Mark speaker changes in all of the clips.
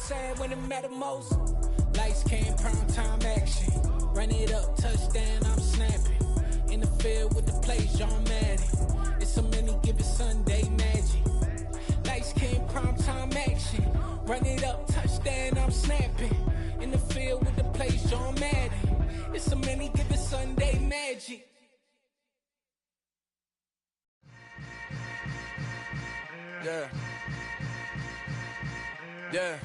Speaker 1: sad when it matter most. Lights came, prime time action. Run it up, touchdown, I'm snapping. In the field with the plays, John Madden. It's so many, give it Sunday magic. Lights came, prime time action. Run it up, touchdown, I'm snapping. In the field with the plays, John Madden. It's so many, give it Sunday magic.
Speaker 2: Yeah. Yeah.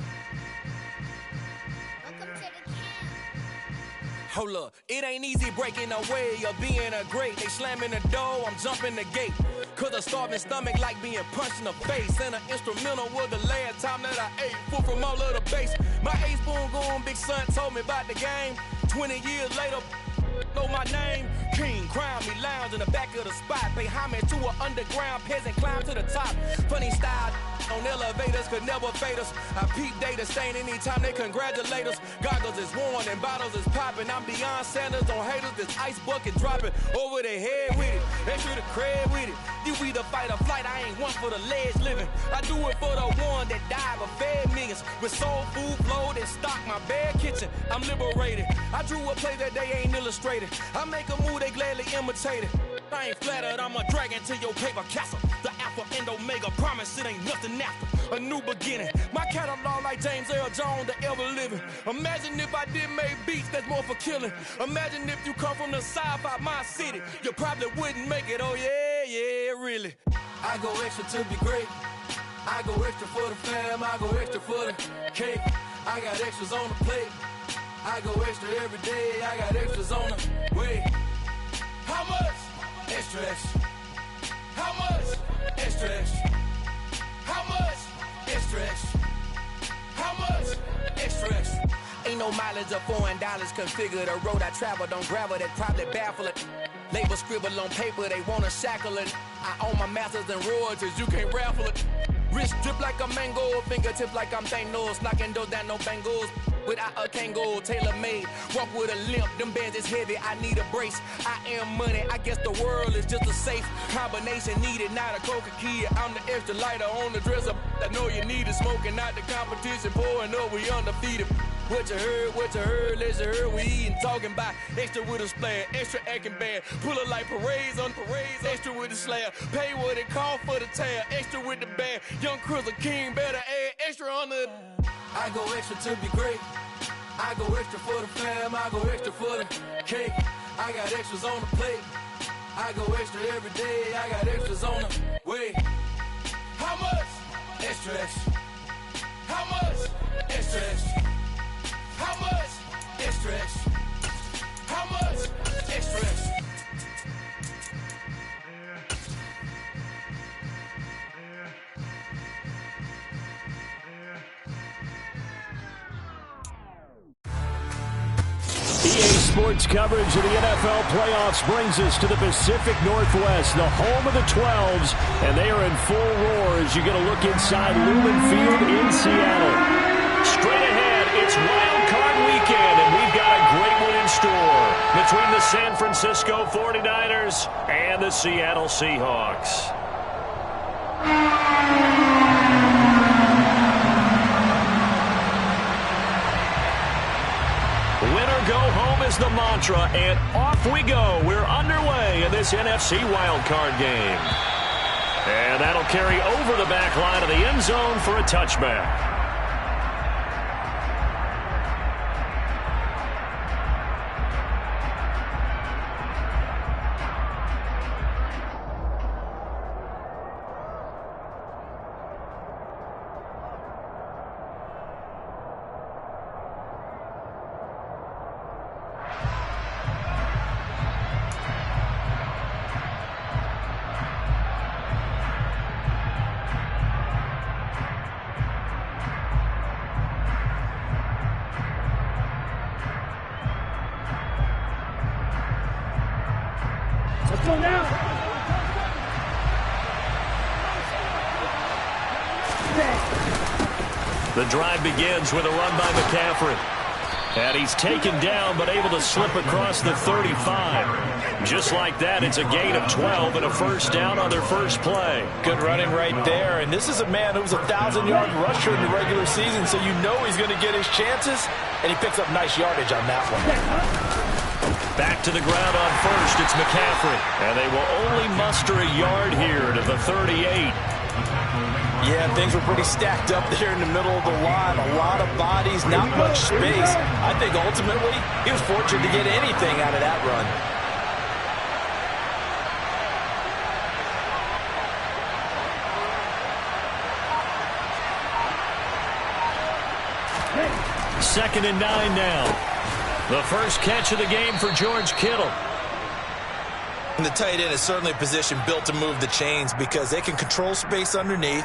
Speaker 2: Hold up, it ain't easy breaking away or being a great. They slamming the door, I'm jumping the gate. Cause a starving stomach like being punched in the face. And an instrumental was the last time that I ate food from all of the base. My ace spoon going, big son told me about the game. 20 years later, know my name. King, crown me, lounge in the back of the spot. Pay homage to an underground peasant, climb to the top. Funny style on elevators could never fade us. I peep data stain anytime they congratulate us. Goggles is worn and bottles is popping. I'm beyond Sanders on haters, this ice bucket dropping over their head with it. Extra the cred with it. You either fight or flight, I ain't one for the ledge living. I do it for the one that died but fed millions. With soul food flowed and stocked my bad kitchen. I'm liberated. I drew a play that they ain't illustrated. I make a move, they gladly imitate it. I ain't flattered, I'm a dragon to your paper castle. The Alpha and Omega, promise it ain't nothing after. A new beginning. My catalog like James Earl Jones, the ever living. Imagine if I did make beats that's more for killing. Imagine if you come from the sci-fi, my city. You probably wouldn't make it, oh yeah, really. I go extra to be great. I go extra for the fam, I go extra for the cake. I got extras on the plate. I go extra every day, I got extras on the way. How much? Extra, extra. How much? Extra, extra. How much? Extra, extra. How much? Extra, extra. Ain't no mileage of $4 configure the road I travel. Don't gravel that probably baffle it. Label scribble on paper, they wanna shackle it. I own my masters and royalties, you can't raffle it. Wrist drip like a mango, fingertip like I'm Thanos. Knocking those down, no bangles. Without a Kango, tailor-made. Walk with a limp, them bands is heavy, I need a brace. I am money, I guess the world is just a safe combination needed, not a coca key. I'm the extra lighter on the dresser. I know you need it, smoking out the competition, pouring up, we undefeated. What you heard, let's hear we eatin', talking about extra with a splash, extra acting bad, pull it like parades on parades, extra with the slab, pay what it cost for the tab, extra with the band, young Chris a king, better add extra on the. I go extra to be great, I go extra for the fam, I go extra for the cake, I got extras on the plate, I go extra every day, I got extras on the way. How much? Extra, extra. How much? Extra, extra. How much? Extra, extra. How much? Extra, extra.
Speaker 3: Sports coverage of the NFL playoffs brings us to the Pacific Northwest, the home of the 12s, and they are in full roar as you get a look inside Lumen Field in Seattle. Straight ahead, it's Wild Card Weekend, and we've got a great one in store between the San Francisco 49ers and the Seattle Seahawks. Winner go home is the mantra, and off we go. We're underway in this NFC wildcard game. And that'll carry over the back line of the end zone for a touchback. The drive begins with a run by McCaffrey. And he's taken down, but able to slip across the 35. Just like that, it's a gain of 12 and a first down on their first play.
Speaker 4: Good running right there. And this is a man who was a 1,000-yard rusher in the regular season, so you know he's going to get his chances. And he picks up nice yardage on that one.
Speaker 3: Back to the ground on first, it's McCaffrey. And they will only muster a yard here to the 38.
Speaker 4: Yeah, things were pretty stacked up there in the middle of the line. A lot of bodies, not much space. I think ultimately he was fortunate to get anything out of that run.
Speaker 3: Second and 9 now. The first catch of the game for George Kittle.
Speaker 5: And the tight end is certainly a position built to move the chains because they can control space underneath.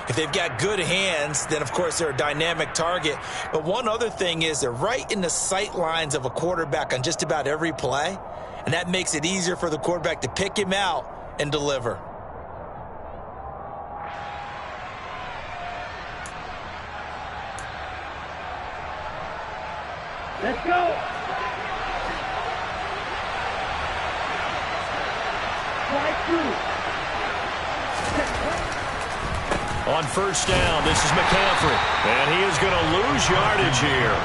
Speaker 5: If they've got good hands, then, of course, they're a dynamic target. But one other thing is they're right in the sight lines of a quarterback on just about every play, and that makes it easier for the quarterback to pick him out and deliver.
Speaker 6: Let's go.
Speaker 3: On first down, this is McCaffrey. And he is going to lose yardage here.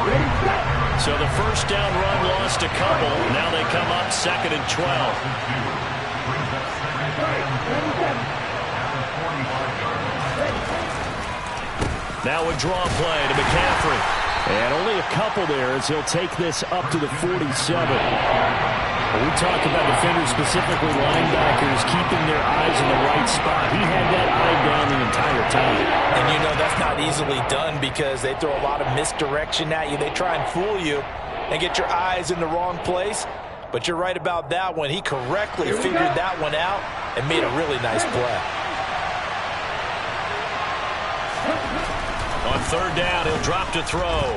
Speaker 3: So the first down run lost a couple. Now they come up second and 12. Now a draw play to McCaffrey. And only a couple there as he'll take this up to the 47. We talk about defenders, specifically linebackers, keeping their eyes in the right spot. He had that eye down the entire time.
Speaker 4: And you know that's not easily done because they throw a lot of misdirection at you. They try and fool you and get your eyes in the wrong place. But you're right about that one. He correctly figured that one out and made a really nice play.
Speaker 3: On third down, he'll drop to throw.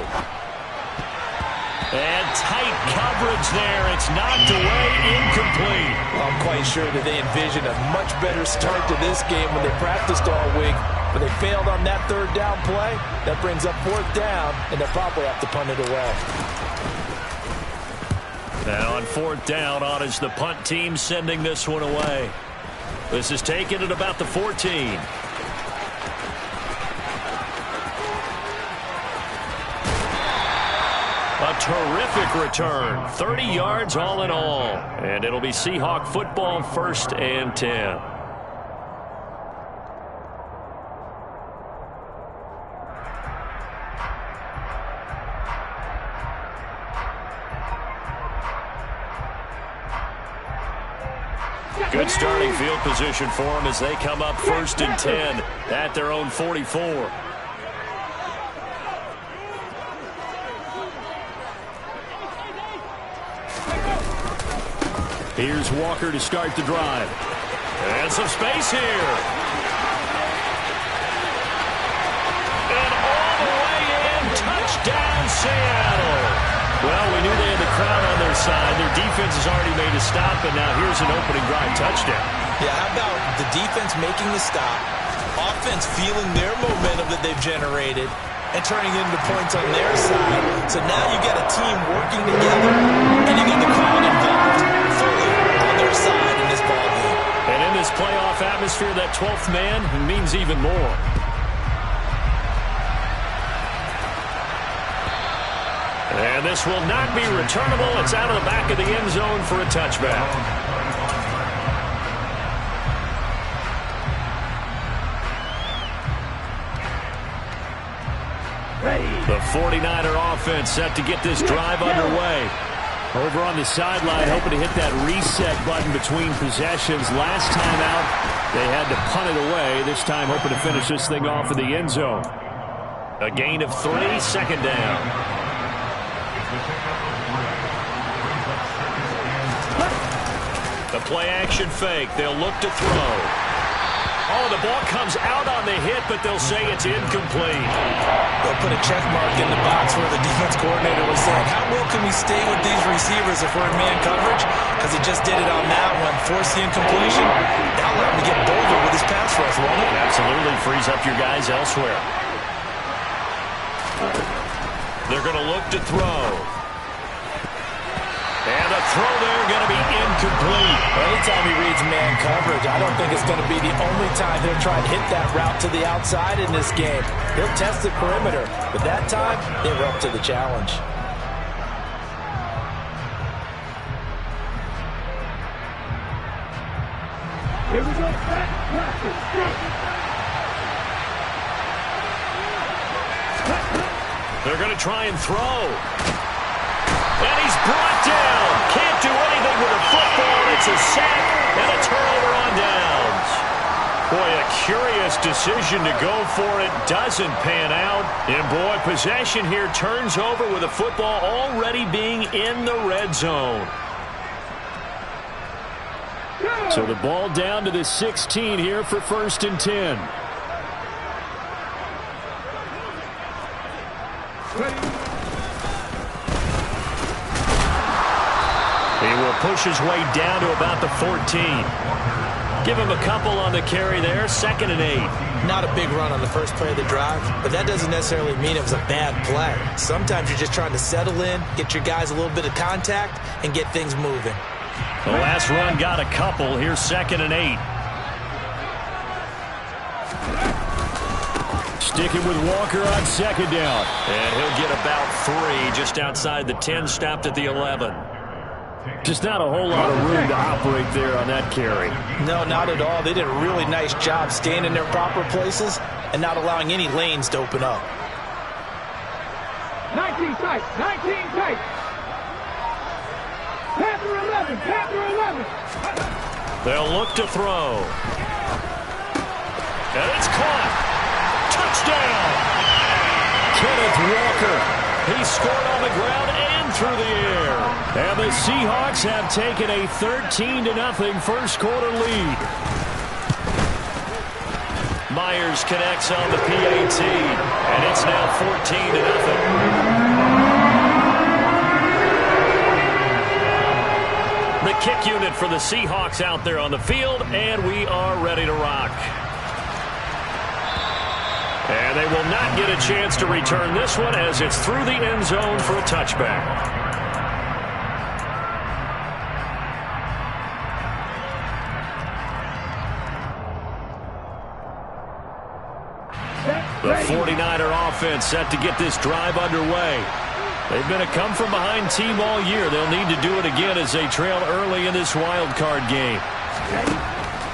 Speaker 3: And tight coverage there. It's knocked away, incomplete.
Speaker 4: Well, I'm quite sure that they envisioned a much better start to this game when they practiced all week. But they failed on that third down play. That brings up fourth down, and they'll probably have to punt it away.
Speaker 3: Now on fourth down, on is the punt team sending this one away. This is taken at about the 14. A terrific return. 30 yards all in all. And it'll be Seahawk football, first and 10. Good starting field position for them as they come up first and 10 at their own 44. Here's Walker to start the drive. And some space here. And all the way in, touchdown Seattle. Well, we knew they had the crowd on their side. Their defense has already made a stop, and now here's an opening drive touchdown.
Speaker 5: Yeah, how about the defense making the stop, offense feeling their momentum that they've generated, and turning into points on their side. So now you get a team working together, and you get the crowd involved fully on their side in this ballgame.
Speaker 3: And in this playoff atmosphere, that 12th man means even more. And this will not be returnable. It's out of the back of the end zone for a touchback. The 49er offense set to get this drive underway. Over on the sideline, hoping to hit that reset button between possessions. Last time out, they had to punt it away. This time, hoping to finish this thing off in the end zone. A gain of 3, second down. The play-action fake. They'll look to throw. Oh, the ball comes out on the hit, but they'll say it's incomplete.
Speaker 5: They'll put a check mark in the box where the defense coordinator was saying, how well can we stay with these receivers if we're in man coverage? Because he just did it on that one. Force the incompletion. That'll let him get bolder with his pass rush, won't it?
Speaker 3: Absolutely frees up your guys elsewhere. They're going to look to throw. And the throw there going to be incomplete.
Speaker 4: Anytime he reads man coverage, I don't think it's going to be the only time he'll try and hit that route to the outside in this game. He'll test the perimeter, but that time, they were up to the challenge.
Speaker 6: Here we go.
Speaker 3: They're going to try and throw. And he's brought down. Can't do anything with a football. It's a sack and a turnover on downs. Boy, a curious decision to go for it. Doesn't pan out. And boy, possession here turns over with the football already being in the red zone. So the ball down to the 16 here for 1st and 10. He will push his way down to about the 14. Give him a couple on the carry there. 2nd and 8.
Speaker 4: Not a big run on the first play of the drive, but that doesn't necessarily mean it was a bad play. Sometimes you're just trying to settle in, get your guys a little bit of contact, and get things moving.
Speaker 3: The last run got a couple. Here's 2nd and 8. Sticking with Walker on 2nd down. And he'll get about 3 just outside the 10, stopped at the 11. Just not a whole lot of room to operate there on that carry.
Speaker 4: No, not at all. They did a really nice job staying in their proper places and not allowing any lanes to open up.
Speaker 6: 19 tight. 19 tight. Panther 11. Panther 11.
Speaker 3: They'll look to throw. And it's caught. Touchdown. Kenneth Walker. He scored on the ground and through the air. And the Seahawks have taken a 13-0 first quarter lead. Myers connects on the PAT. And it's now 14-0. The kick unit for the Seahawks out there on the field, and we are ready to rock. And they will not get a chance to return this one as it's through the end zone for a touchback. The 49er offense set to get this drive underway. They've been a come-from-behind team all year. They'll need to do it again as they trail early in this wild card game.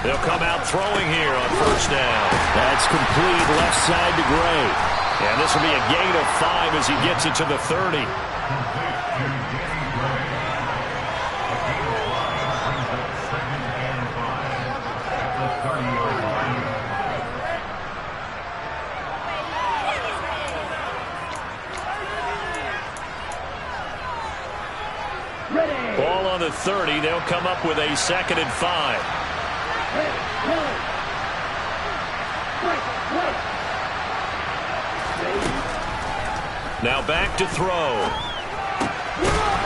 Speaker 3: They'll come out throwing here on 1st down. That's complete left side to Gray. And this will be a gain of 5 as he gets it to the 30. Ball on the 30. They'll come up with a 2nd and 5. Now back to throw.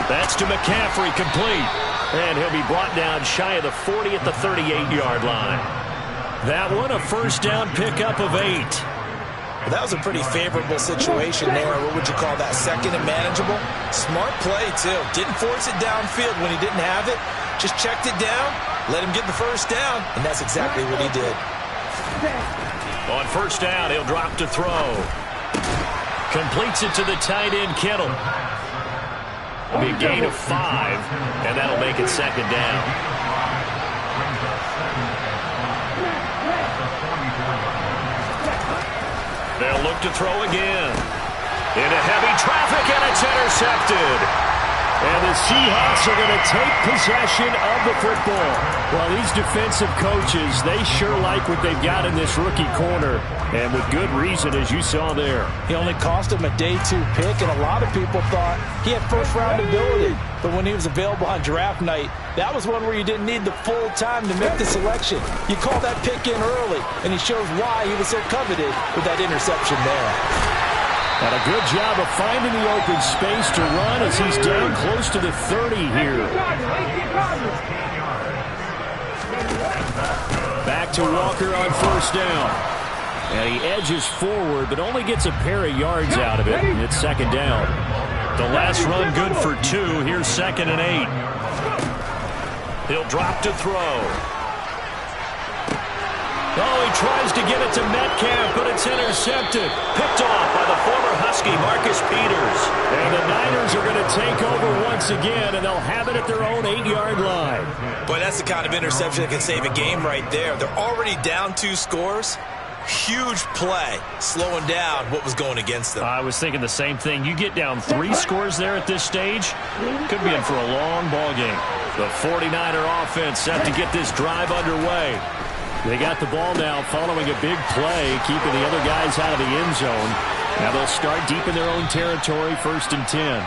Speaker 3: That's to McCaffrey, complete. And he'll be brought down shy of the 40 at the 38-yard line. That one, a 1st down pickup of 8.
Speaker 4: Well, that was a pretty favorable situation there. What would you call that? 2nd and manageable? Smart play, too. Didn't force it downfield when he didn't have it. Just checked it down, let him get the 1st down, and that's exactly what he did.
Speaker 3: On 1st down, he'll drop to throw. Completes it to the tight end, Kittle. It'll be a gain of 5, and that'll make it 2nd down. They'll look to throw again. Into heavy traffic, and it's intercepted. And the Seahawks are going to take possession of the football. Well, these defensive coaches, they sure like what they've got in this rookie corner. And with good reason, as you saw there.
Speaker 4: He only cost him a day 2 pick, and a lot of people thought he had first-round ability. But when he was available on draft night, that was one where you didn't need the full time to make the selection. You call that pick in early, and he shows why he was so coveted with that interception there.
Speaker 3: And a good job of finding the open space to run as he's down close to the 30 here. Back to Walker on 1st down. And he edges forward, but only gets a pair of yards out of it. It's second down.
Speaker 7: The last run good for 2. Here's 2nd and 8. He'll drop to throw.
Speaker 3: Oh, he tries to get it to Metcalf, but it's intercepted. Picked off by the former Husky, Marcus Peters. And the Niners are going to take over once again, and they'll have it at their own 8-yard line.
Speaker 5: Boy, that's the kind of interception that can save a game right there. They're already down 2 scores. Huge play, slowing down what was going against them.
Speaker 7: I was thinking the same thing. You get down 3 scores there at this stage, could be in for a long ball game.
Speaker 3: The 49er offense set to get this drive underway. They got the ball now following a big play, keeping the other guys out of the end zone. Now they'll start deep in their own territory, 1st and 10.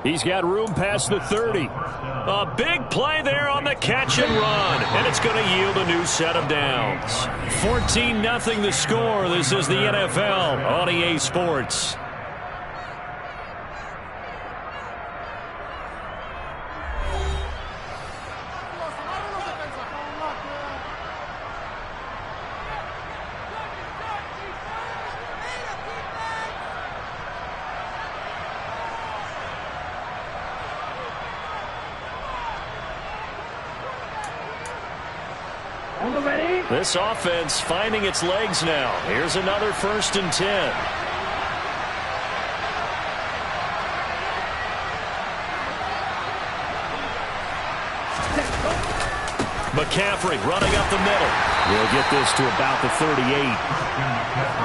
Speaker 3: He's got room past the 30. A big play there on the catch and run, and it's going to yield a new set of downs. 14-0 the score. This is the NFL on EA Sports. This offense finding its legs now. Here's another 1st and 10. McCaffrey running up the middle. We'll get this to about the 38.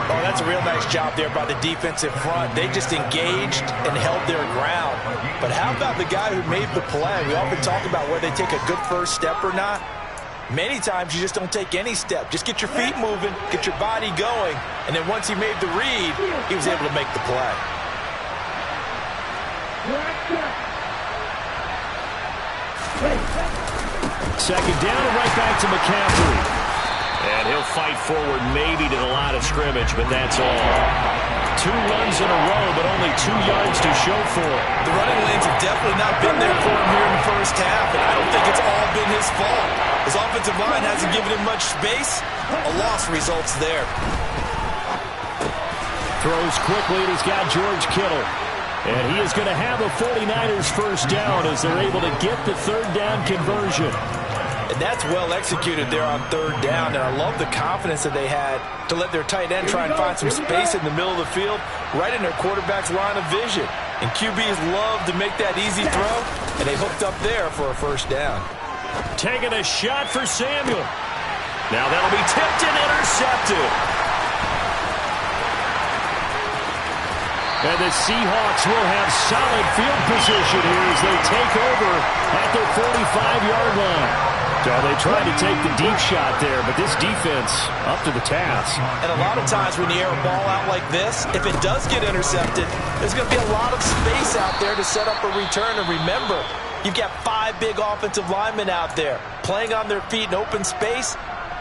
Speaker 5: Oh, that's a real nice job there by the defensive front. They just engaged and held their ground. But how about the guy who made the play? We often talk about whether they take a good first step or not. Many times you just don't take any step. Just get your feet moving, get your body going, and then once he made the read, he was able to make the play.
Speaker 3: Second down and right back to McCaffrey. And he'll fight forward maybe to the line of scrimmage, but that's all. 2 runs in a row, but only 2 yards to show for it.
Speaker 5: The running lanes have definitely not been there for him here in the first half, and I don't think it's all been his fault. His offensive line hasn't given him much space. A loss results there.
Speaker 3: Throws quickly, and he's got George Kittle. And he is going to have a 49ers first down as they're able to get the 3rd down conversion.
Speaker 5: And that's well executed there on 3rd down, and I love the confidence that they had to let their tight end try and find some space in the middle of the field, right in their quarterback's line of vision. And QBs love to make that easy throw, and they hooked up there for a first down.
Speaker 3: Taking a shot for Samuel. Now that'll be tipped and intercepted. And the Seahawks will have solid field position here as they take over at their 45-yard line. So they tried to take the deep shot there, but this defense up to the task.
Speaker 5: And a lot of times when you air a ball out like this, if it does get intercepted, there's going to be a lot of space out there to set up a return. And remember, you've got 5 big offensive linemen out there playing on their feet in open space.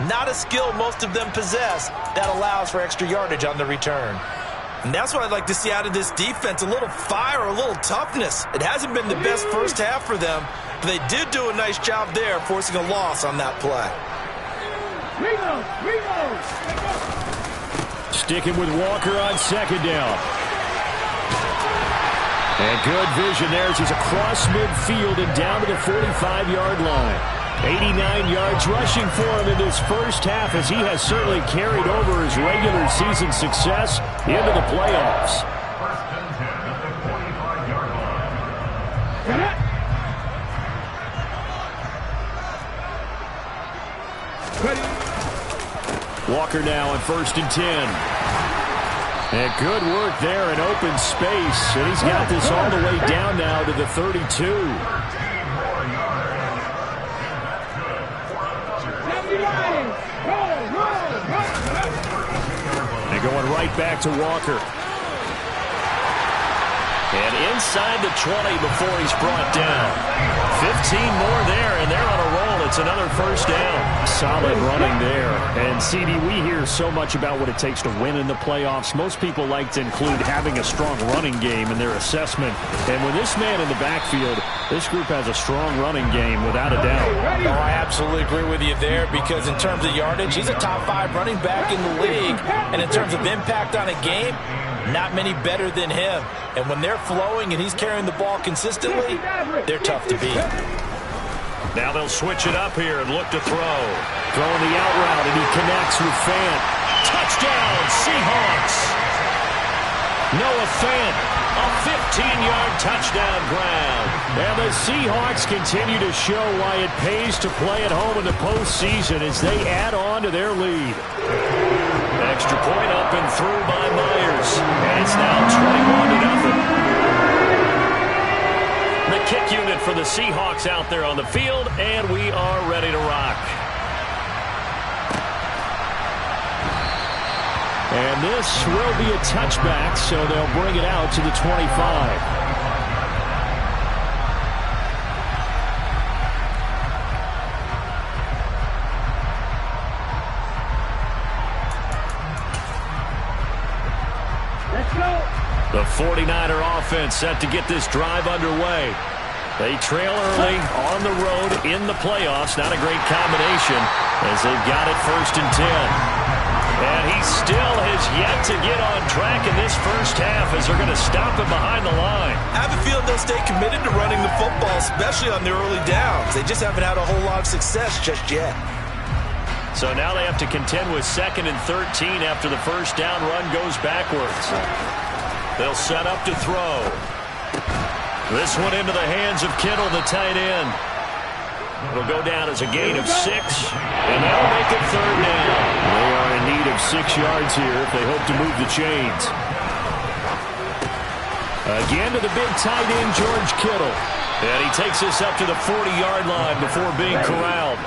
Speaker 5: Not a skill most of them possess that allows for extra yardage on the return. And that's what I'd like to see out of this defense, a little fire, a little toughness. It hasn't been the best first half for them, but they did do a nice job there, forcing a loss on that play.
Speaker 3: Sticking with Walker on 2nd down. And good vision there as he's across midfield and down to the 45-yard line. 89 yards rushing for him in this first half as he has certainly carried over his regular season success into the playoffs. Walker now on 1st and 10. And good work there in open space. And he's got this all the way down now to the 32. And going right back to Walker. And inside the 20 before he's brought down. 15 more there, and they're on a roll
Speaker 7: It's another first down.
Speaker 3: Solid running there. And, CD, we hear so much about what it takes to win in the playoffs. Most people like to include having a strong running game in their assessment. And with this man in the backfield, this group has a strong running game without a doubt.
Speaker 4: Oh, I absolutely agree with you there, because in terms of yardage, he's a top 5 running back in the league. And in terms of impact on a game, not many better than him. And when they're flowing and he's carrying the ball consistently, they're tough to beat.
Speaker 7: Now they'll switch it up here and look to throw.
Speaker 3: Throwing the out route, and he connects with Fant.
Speaker 7: Touchdown, Seahawks! Noah Fant, a 15-yard touchdown grab.
Speaker 3: And the Seahawks continue to show why it pays to play at home in the postseason as they add on to their lead.
Speaker 7: Extra point up and through by Myers. And it's now 21-0. The kick unit for the Seahawks out there on the field, and we are ready to rock.
Speaker 3: And this will be a touchback, so they'll bring it out to the 25.
Speaker 7: The 49er offense set to get this drive underway. They trail early on the road in the playoffs. Not a great combination as they've got it 1st and 10. And he still has yet to get on track in this first half as they're going to stop him behind the line.
Speaker 5: I have a feeling they'll stay committed to running the football, especially on the early downs. They just haven't had a whole lot of success just yet.
Speaker 7: So now they have to contend with 2nd and 13 after the first down run goes backwards. They'll set up to throw. This one into the hands of Kittle, the tight end. It'll go down as a gain of 6, and that'll make it 3rd down.
Speaker 3: They are in need of 6 yards here if they hope to move the chains. Again to the big tight end, George Kittle.
Speaker 7: And he takes us up to the 40-yard line before being corralled.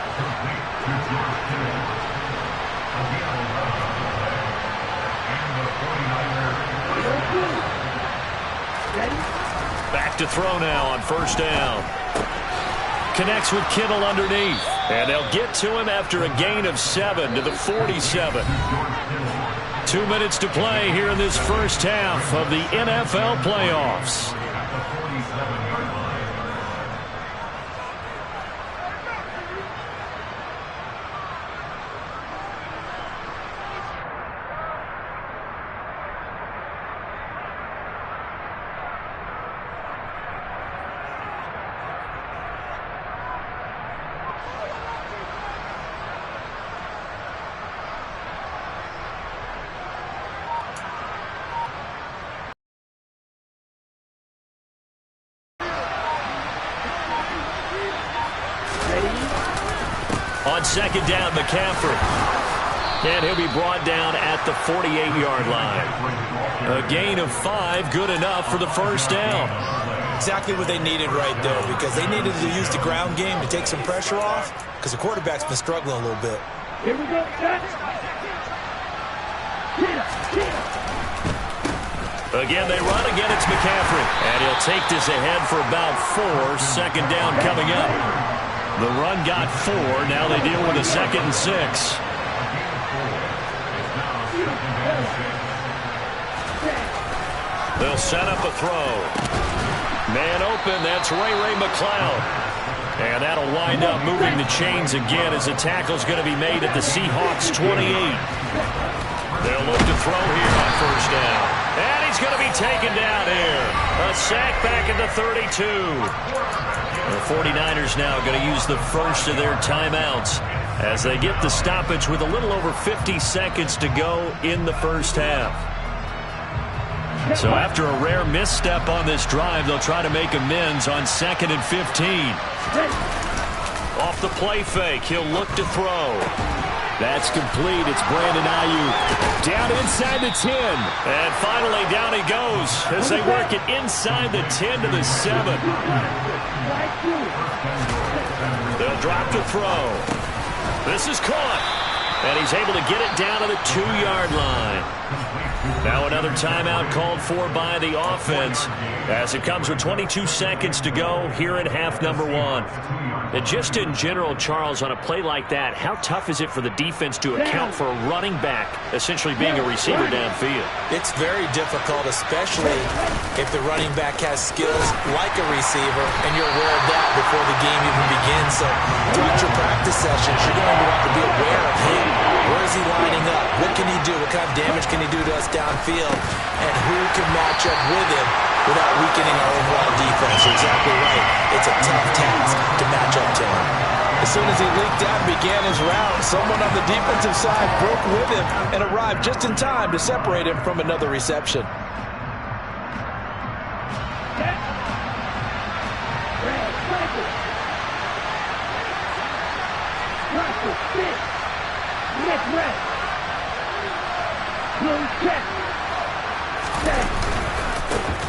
Speaker 7: Back to throw now on 1st down. Connects with Kittle underneath. And they'll get to him after a gain of 7 to the 47. 2 minutes to play here in this first half of the NFL playoffs. On 2nd down, McCaffrey. And he'll be brought down at the 48-yard line. A gain of 5, good enough for the 1st down.
Speaker 5: Exactly what they needed right there, because they needed to use the ground game to take some pressure off, because the quarterback's been struggling a little bit.
Speaker 6: Here we go,
Speaker 7: Again, they run. Again, it's McCaffrey. And he'll take this ahead for about 4. 2nd down coming up. The run got 4. Now they deal with a 2nd and 6. They'll set up a throw. Man open. That's Ray McCloud. And that'll wind up moving the chains again as the tackle's going to be made at the Seahawks 28. They'll look to throw here on 1st down. And he's going to be taken down here. A sack back at the 32. The 49ers now going to use the first of their timeouts as they get the stoppage with a little over 50 seconds to go in the first half. So after a rare misstep on this drive, they'll try to make amends on 2nd and 15. Off the play fake, he'll look to throw.
Speaker 3: That's complete. It's Brandon Ayuk down inside the 10.
Speaker 7: And finally down he goes as they work it inside the 10 to the 7. They'll drop to throw. This is caught. And he's able to get it down to the 2-yard line.
Speaker 3: Now another timeout called for by the offense as it comes with 22 seconds to go here in half number one. And just in general, Charles, on a play like that, how tough is it for the defense to account for a running back essentially being a receiver downfield?
Speaker 5: It's very difficult, especially if the running back has skills like a receiver, and you're aware of that before the game even begins. So throughout your practice sessions, you're going to want to be aware of him. Where is he lining up? What can he do? What kind of damage can he do to us downfield? And who can match up with him without weakening our overall defense? You're exactly right. It's a tough task to match up to him.
Speaker 4: As soon as he leaked out and began his round, someone on the defensive side broke with him and arrived just in time to separate him from another reception.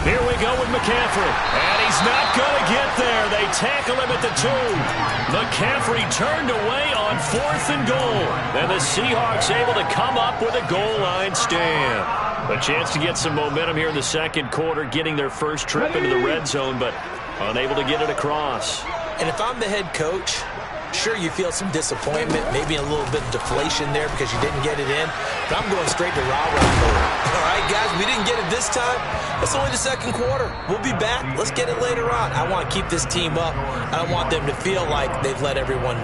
Speaker 3: Here we go with McCaffrey. And he's not going to get there. They tackle him at the 2. McCaffrey turned away on 4th and goal. And the Seahawks able to come up with a goal line stand. A chance to get some momentum here in the second quarter, getting their first trip into the red zone, but unable to get it across.
Speaker 5: And if I'm the head coach, sure, you feel some disappointment, maybe a little bit of deflation there because you didn't get it in, but I'm going straight to rah-rah mode. All right, guys, we didn't get it this time. It's only the second quarter. We'll be back. Let's get it later on. I want to keep this team up. I don't want them to feel like they've let everyone